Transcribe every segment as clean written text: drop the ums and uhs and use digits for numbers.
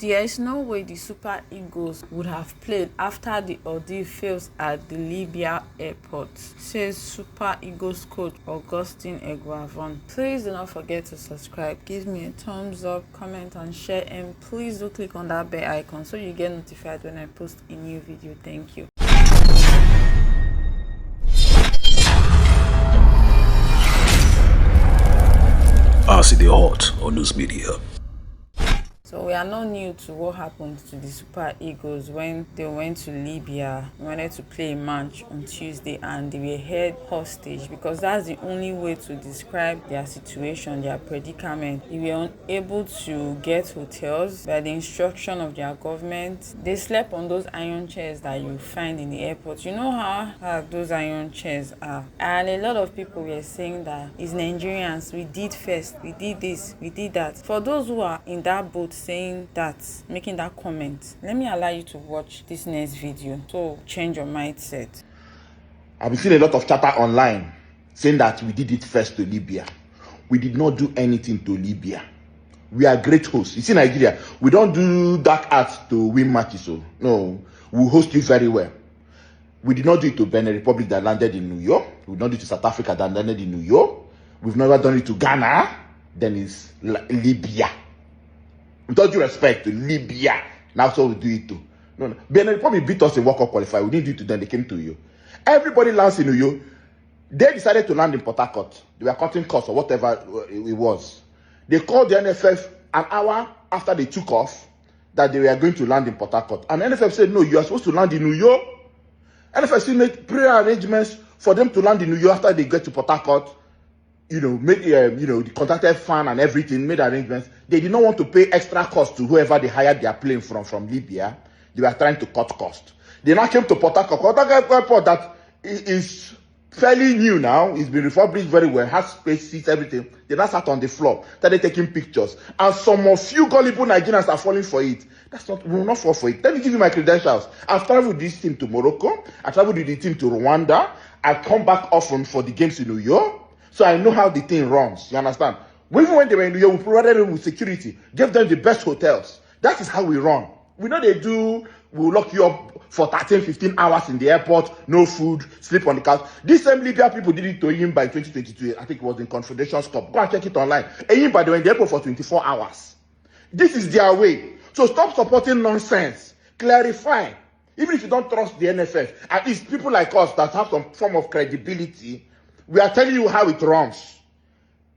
There is no way the Super Eagles would have played after the ordeal fails at the Libya airport, says Super Eagles coach Augustine Eguavoen. Please do not forget to subscribe, give me a thumbs up, comment and share, and please do click on that bell icon so you get notified when I post a new video. Thank you. RCD Hot on News Media. So we are not new to what happened to the Super Eagles when they went to Libya, wanted to play a match on Tuesday, and they were held hostage, because that's the only way to describe their situation, their predicament. They were unable to get hotels by the instruction of their government. They slept on those iron chairs that you find in the airport. You know how hard those iron chairs are. And a lot of people were saying that it's Nigerians, we did first, we did this, we did that. For those who are in that boat saying that, making that comment, let me allow you to watch this next video so change your mindset. I've been seeing a lot of chatter online saying that we did it first to Libya. We did not do anything to Libya. We are great hosts. You see, Nigeria, we don't do dark arts to win matches. So no, we host you very well. We did not do it to Benin Republic that landed in New York. We did not do it to South Africa that landed in New York. We've never done it to Ghana. Then it's Libya. With all due respect to Libya, now so we do it to. No. Benin Republic beat us in World Cup qualifier. We didn't do it to them. They came to you. Everybody lands in New York. They decided to land in Port Harcourt. They were cutting costs or whatever it was. They called the NFF an hour after they took off that they were going to land in Port Harcourt. And the NFF said, no, you are supposed to land in New York. NFF still made prayer arrangements for them to land in New York after they get to Port Harcourt. Made the contracted fan and everything, made arrangements. They did not want to pay extra cost to whoever they hired their plane from Libya. They were trying to cut cost. They now came to Port Harcourt. Port Harcourt airport that is fairly new now. It's been refurbished very well, has space, seats, everything. They now sat on the floor, started taking pictures. And some of you gullible Nigerians are falling for it. We will not fall for it. Let me give you my credentials. I've traveled with this team to Morocco. I traveled with the team to Rwanda. I come back often for the games in New York. So I know how the thing runs. You understand? Even when they were in New York, we provided them with security, gave them the best hotels. That is how we run. We know we'll lock you up for 13, 15 hours in the airport, no food, sleep on the couch. These same Libya people did it to him by 2022. I think it was in Confederations Cup. Go and check it online. Eyimba, they were in the airport for 24 hours. This is their way. So stop supporting nonsense. Clarify. Even if you don't trust the NFF, at least people like us that have some form of credibility, we are telling you how it runs.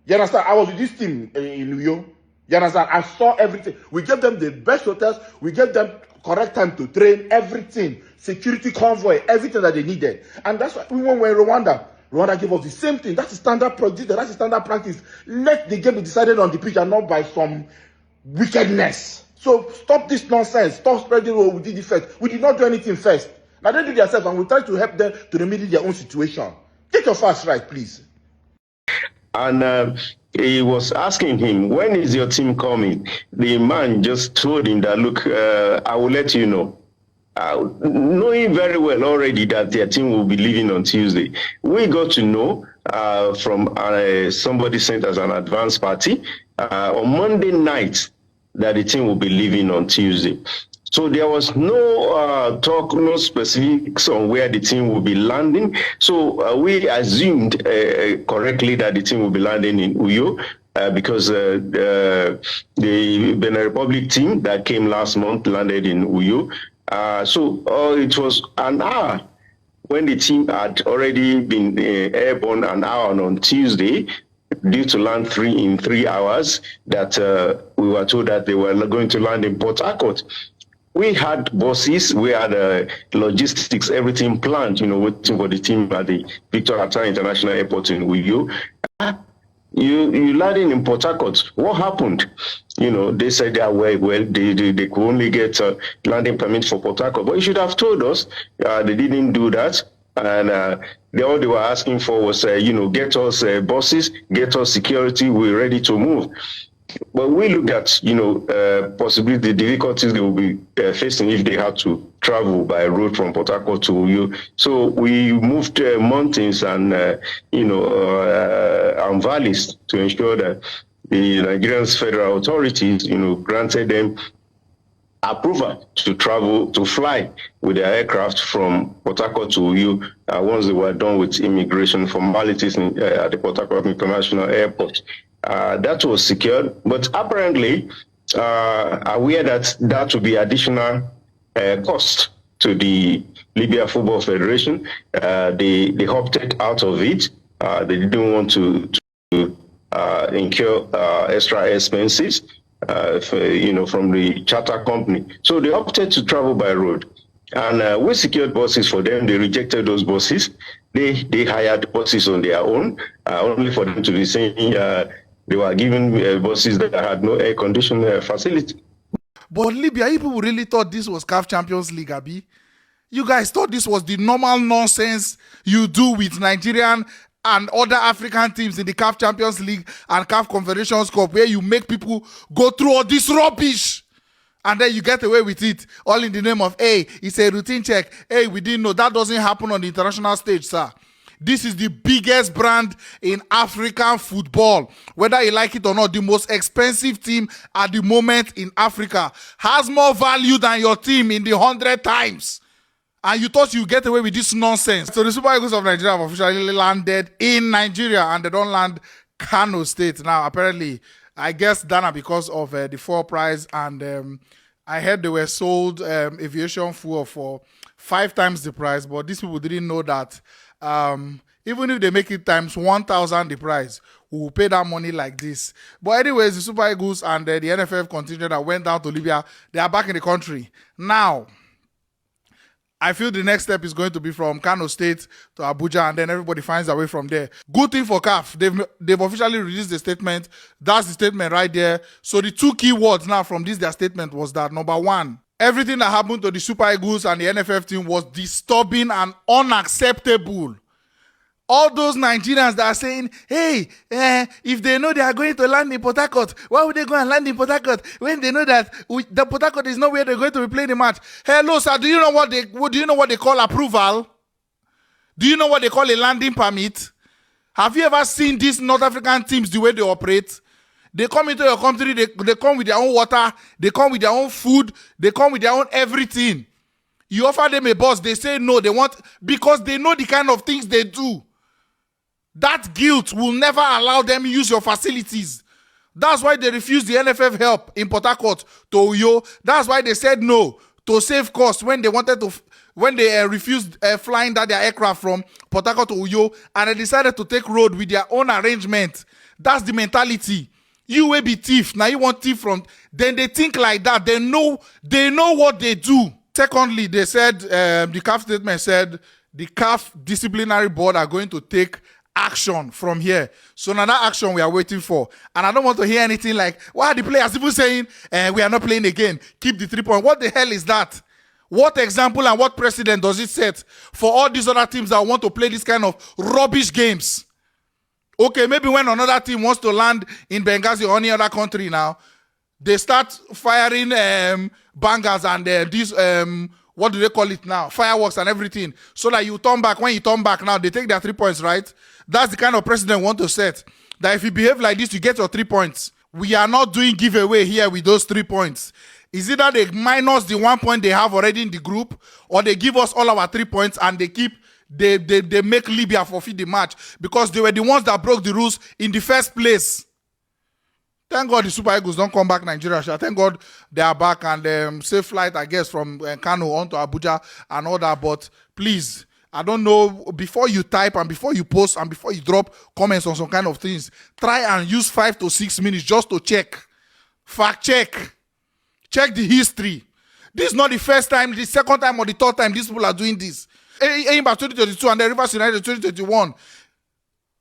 You understand? I was with this team in New York. You understand? I saw everything. We gave them the best hotels. We gave them correct time to train, everything. Security convoy, everything that they needed. And that's why when we were in Rwanda, Rwanda gave us the same thing. That's the standard procedure. That's the standard practice. Let the game be decided on the pitch and not by some wickedness. So stop this nonsense. Stop spreading what we did it first. We did not do anything first. Now they do it themselves, and we try to help them to remedy their own situation. Get your facts right, please. And he was asking him, when is your team coming? The man just told him that, look, I will let you know. Knowing very well already that their team will be leaving on Tuesday. We got to know from somebody sent us an advance party on Monday night that the team will be leaving on Tuesday. So there was no talk, no specifics on where the team will be landing. So we assumed correctly that the team will be landing in Uyo because the Benin Republic team that came last month landed in Uyo. So it was an hour when the team had already been airborne, an hour on Tuesday, due to land in 3 hours, that we were told that they were going to land in Port Harcourt. We had buses, we had logistics, everything planned, waiting for the team at the Victor Hatta International Airport in Uyo. You landing in Port Harcourt. What happened? They said that they could only get landing permit for Port Harcourt. But you should have told us. They didn't do that. And all they were asking for was, get us buses, get us security, we're ready to move. But we looked at, possibly the difficulties they will be facing if they had to travel by road from Port Harcourt to Uyo. So we moved mountains and, and valleys to ensure that the Nigerian federal authorities, granted them approval to fly with their aircraft from Port Harcourt to Uyo once they were done with immigration formalities at the Port Harcourt International Airport. That was secured, but apparently aware that would be additional cost to the Libya Football Federation. They opted out of it. They didn't want to incur extra expenses. From the charter company. So they opted to travel by road. And we secured buses for them. They rejected those buses. They hired buses on their own, only for them to be saying they were given buses that had no air conditioning facility. But Libya, you people really thought this was CAF Champions League, Abi? You guys thought this was the normal nonsense you do with Nigerian and other African teams in the CAF Champions League and CAF Confederations Cup, where you make people go through all this rubbish and then you get away with it, all in the name of, hey, it's a routine check. Hey, we didn't know. That doesn't happen on the international stage, sir. This is the biggest brand in African football. Whether you like it or not, the most expensive team at the moment in Africa has more value than your team in the 100 times. And you thought you get away with this nonsense. So the Super Eagles of Nigeria have officially landed in Nigeria, and they don't land Kano State. Now, apparently, I guess Dana, because of the floor price, and I heard they were sold aviation fuel for 5 times the price, but these people didn't know that even if they make it times 1,000 the price, we will pay that money like this. But anyways, the Super Eagles and the NFF contingent that went down to Libya, they are back in the country. Now, I feel the next step is going to be from Kano State to Abuja, and then everybody finds their way from there. Good thing for CAF. They've officially released the statement. That's the statement right there. So the 2 key words now from their statement was that, number 1, everything that happened to the Super Eagles and the NFF team was disturbing and unacceptable. All those Nigerians that are saying, hey, if they know they are going to land in Port Harcourt, why would they go and land in Port Harcourt when they know that the Port Harcourt is not where they're going to be playing the match? Hello, sir, do you know what they call approval? Do you know what they call a landing permit? Have you ever seen these North African teams, the way they operate? They come into your country, they come with their own water, they come with their own food, they come with their own everything. You offer them a bus, they say no, they want, because they know the kind of things they do. That guilt will never allow them use your facilities. That's why they refused the NFF help in Port Harcourt to Uyo. That's why they said no to save costs when they refused flying their aircraft from Port Harcourt to Uyo, and they decided to take road with their own arrangement. That's the mentality. You will be thief. Now you want thief from. Then they think like that. They know what they do. Secondly, they said the CAF statement said the CAF disciplinary board are going to take action from here. So now that action we are waiting for. And I don't want to hear anything like, why are the players even saying we are not playing again? Keep the 3 points. What the hell is that? What example and what precedent does it set for all these other teams that want to play this kind of rubbish games? Okay, maybe when another team wants to land in Benghazi or any other country now, they start firing bangers and these what do they call it now? Fireworks and everything. So that you turn back. When you turn back now, they take their 3 points, right? That's the kind of precedent we want to set. That if you behave like this, you get your 3 points. We are not doing giveaway here with those 3 points. Is it that they minus the 1 point they have already in the group, or they give us all our 3 points and they make Libya forfeit the match because they were the ones that broke the rules in the first place. Thank God the Super Eagles don't come back Nigeria. Thank God they are back and safe flight, I guess, from Kano on to Abuja and all that. But please, I don't know, before you type and before you post and before you drop comments on some kind of things, try and use 5 to 6 minutes just to check. Fact check. Check the history. This is not the first time, the second time or the third time these people are doing this. About 2022 and then Rivers United 2021.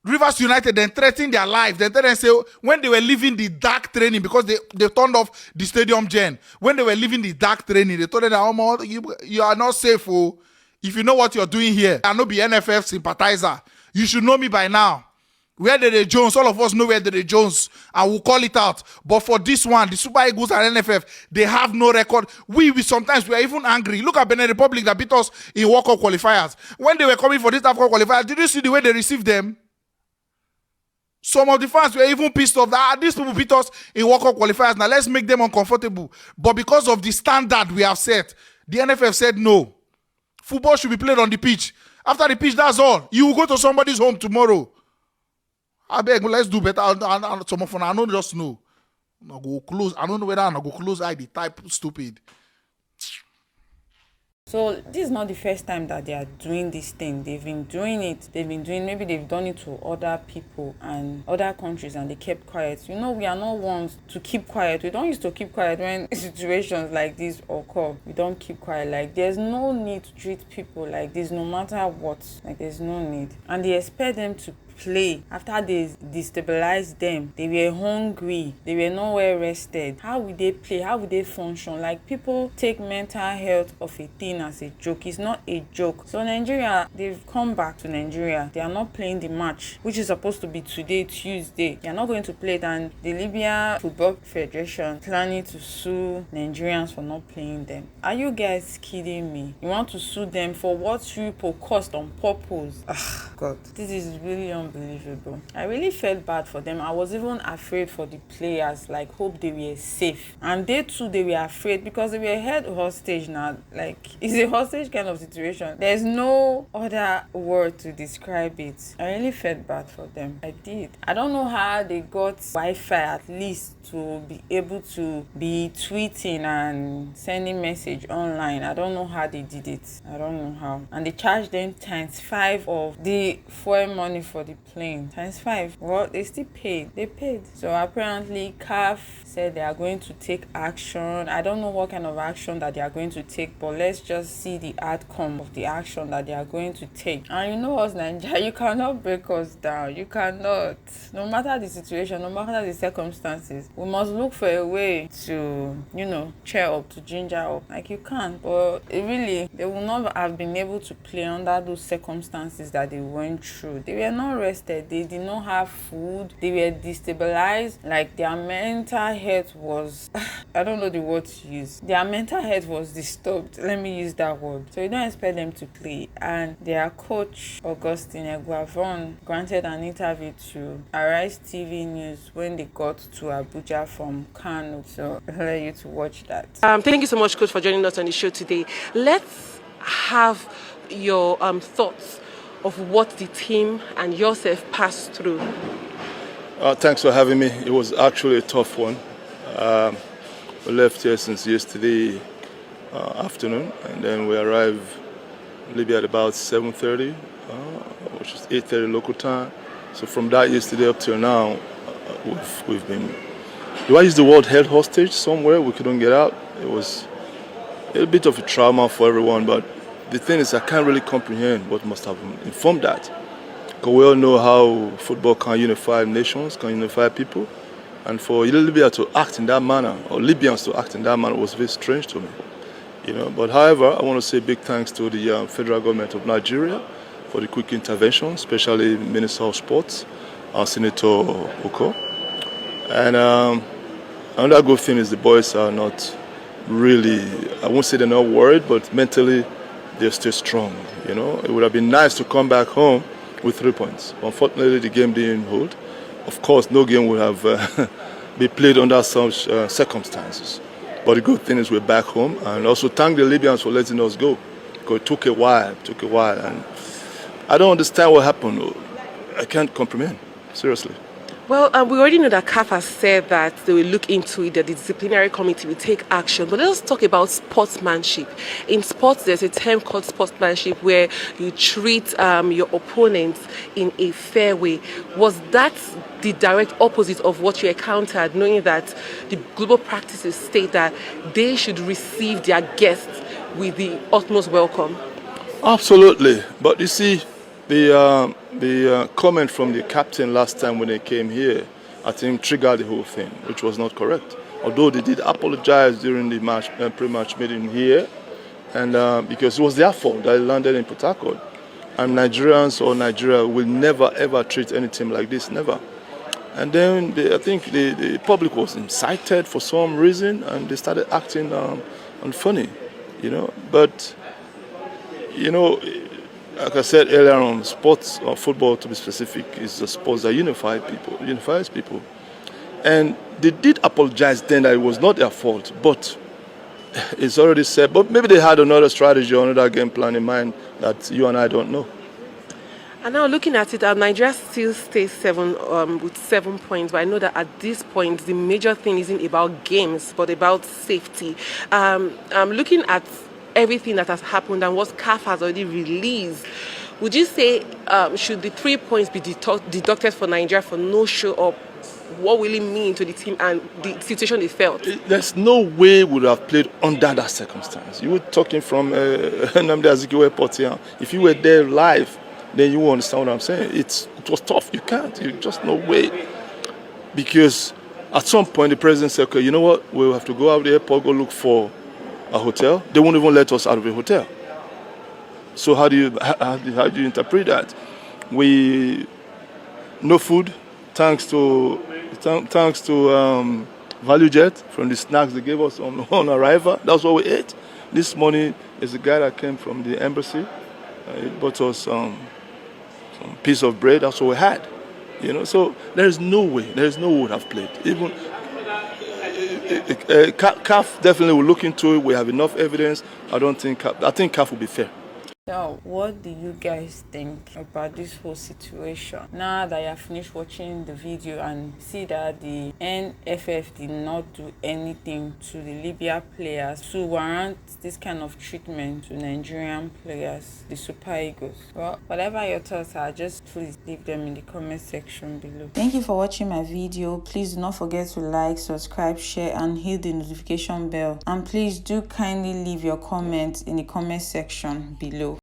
Rivers United then threatened their life. Then they say when they were leaving the dark training, because they turned off the stadium gen. When they were leaving the dark training, they told them, oh, you are not safe. Oh. If you know what you're doing here, I know be NFF sympathizer. You should know me by now. Where Dede Jones, all of us know where Dede Jones, and we'll call it out. But for this one, the Super Eagles and NFF, they have no record. We sometimes we are even angry. Look at Benin Republic that beat us in World Cup qualifiers. When they were coming for this AFCON qualifier, did you see the way they received them? Some of the fans were even pissed off that these people beat us in World Cup qualifiers. Now let's make them uncomfortable. But because of the standard we have set, the NFF said no. Football should be played on the pitch. After the pitch, that's all. You will go to somebody's home tomorrow. I beg, let's do better. Some of them, I don't just know. I go close. I don't know whether I go close eye the type stupid. So this is not the first time that they are doing this thing. They've been doing it. Maybe they've done it to other people and other countries and they kept quiet. You know, we are not ones to keep quiet. We don't used to keep quiet when situations like this occur. We don't keep quiet. Like, there's no need to treat people like this no matter what. Like, there's no need. And they expect them to play after they destabilized them. They were hungry, they were nowhere rested. How would they play? How would they function? Like, people take mental health of a thing as a joke. It's not a joke. So Nigeria, they've come back to Nigeria. They are not playing the match, which is supposed to be today, Tuesday. They are not going to play it, and the Libya Football Federation planning to sue Nigerians for not playing them. Are you guys kidding me? You want to sue them for what you caused on purpose? Ah, God, this is really unbelievable. I really felt bad for them. I was even afraid for the players, like, hope they were safe. And they too, they were afraid because they were held hostage now. Like, it's a hostage kind of situation. There's no other word to describe it. I really felt bad for them. I did. I don't know how they got Wi-Fi at least to be able to be tweeting and sending message online. I don't know how they did it. I don't know how. And they charged them ×5 of the fuel money for the plane. ×5. Well, they still paid. They paid. So apparently CAF said they are going to take action. I don't know what kind of action that they are going to take, but let's just see the outcome of the action that they are going to take. And you know us, Nigeria, you cannot break us down. You cannot. No matter the situation, no matter the circumstances, we must look for a way to, you know, cheer up, to ginger up. Like, you can't. But really, they will not have been able to play under those circumstances that they went through. They were not rested. They did not have food. They were destabilized. Like, their mental health was, I don't know the word to use. Their mental health was disturbed. Let me use that word. So you don't expect them to play. And their coach, Augustine Eguavoen, granted an interview to Arise TV News when they got to Abuja from Kano. So I'll let you to watch that. Thank you so much, Coach, for joining us on the show today. Let's have your thoughts of what the team and yourself passed through. Thanks for having me. It was actually a tough one. We left here since yesterday afternoon, and then we arrived in Libya at about 7:30, which is 8:30 local time. So from that yesterday up till now, we've been, do I use the word held hostage somewhere? We couldn't get out. It was a bit of a trauma for everyone, but the thing is, I can't really comprehend what must have informed that. Because we all know how football can unify nations, can unify people. And for Libya to act in that manner, or Libyans to act in that manner, was very strange to me. You know, but however, I want to say big thanks to the federal government of Nigeria for the quick intervention, especially Minister of Sports, Senator Oko. And another good thing is the boys are not really, I won't say they're not worried, but mentally they're still strong. You know, it would have been nice to come back home with 3 points. Unfortunately, the game didn't hold. Of course, no game would have been played under such circumstances. But the good thing is we're back home, and also thank the Libyans for letting us go. Because it took a while, and I don't understand what happened. I can't comprehend, seriously. Well, we already know that CAF has said that they will look into it, that the disciplinary committee will take action. But let's talk about sportsmanship. In sports, there's a term called sportsmanship where you treat your opponents in a fair way. Was that the direct opposite of what you encountered, knowing that the global practices state that they should receive their guests with the utmost welcome? Absolutely. But you see, the comment from the captain last time when they came here, I think triggered the whole thing, which was not correct. Although they did apologize during the match, pre-match meeting here, and because it was their fault that they landed in Port Harcourt. And Nigerians or Nigeria will never ever treat any team like this, never. And then I think the public was incited for some reason, and they started acting unfunny, you know. But you know, like I said earlier on, sports or football to be specific is a sport that unifies people. And they did apologize then that it was not their fault, but it's already said. But maybe they had another strategy or another game plan in mind that you and I don't know. And now looking at it, Nigeria still stays with 7 points. But I know that at this point, the major thing isn't about games, but about safety. Looking at everything that has happened and what CAF has already released, would you say should the 3 points be deducted for Nigeria for no show up? What will it mean to the team and the situation they felt? There's no way we would have played under that circumstance. You were talking from Nnamdi Azikiwe Airport here. If you were there live, then you will understand what I'm saying. It was tough. You can't. You just no way. Because at some point the president said, okay, you know what? We'll have to go out of the airport, go look for a hotel. They won't even let us out of the hotel. So how do you interpret that? No food, thanks to ValueJet from the snacks they gave us on arrival. That's what we ate. This morning is a guy that came from the embassy. He bought us some piece of bread. That's what we had. So there's no way we would have played. Even CAF definitely will look into it. We have enough evidence. I think CAF will be fair. So, what do you guys think about this whole situation? Now that you have finished watching the video and see that the NFF did not do anything to the Libya players to warrant this kind of treatment to Nigerian players, the Super Eagles. Well, whatever your thoughts are, just please leave them in the comment section below. Thank you for watching my video. Please do not forget to like, subscribe, share, and hit the notification bell. And please do kindly leave your comments in the comment section below.